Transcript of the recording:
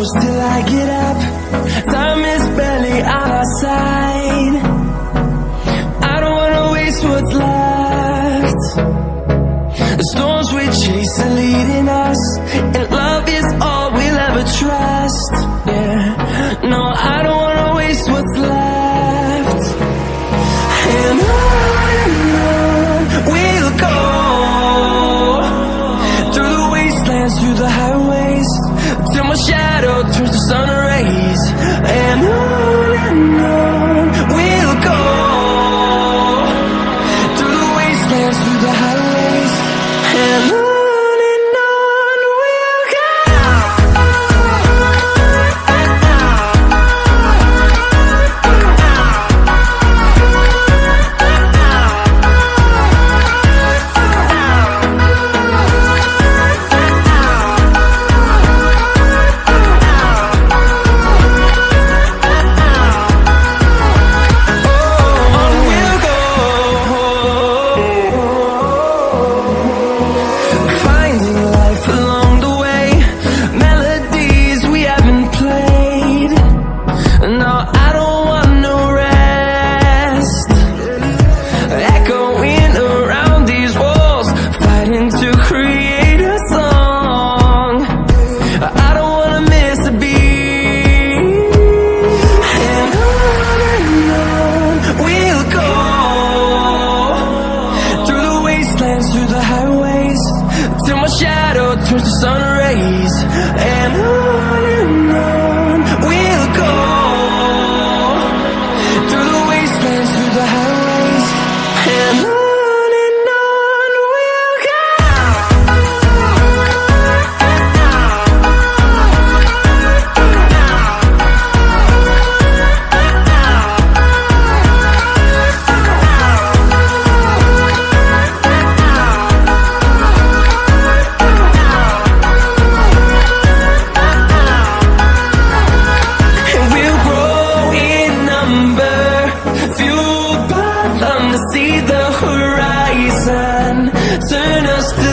close till I get up. Time is barely on our side. I don't wanna waste what's left. The storms we chase are leading us, and love is all we'll ever trust. Yeah, no, I don't wanna waste what's left. And on we'll go, through the wastelands, through the highways, till my shadow turns to sun rays. And on we'll go, through the wastelands, through the highways, and on we'll go. To create a song, I don't wanna miss a beat. And on we'll go, through the wastelands, through the highways, till my shadow turns to sun rays. And on we'll go, through the wastelands, through the highways, and on. See the horizon, turn us to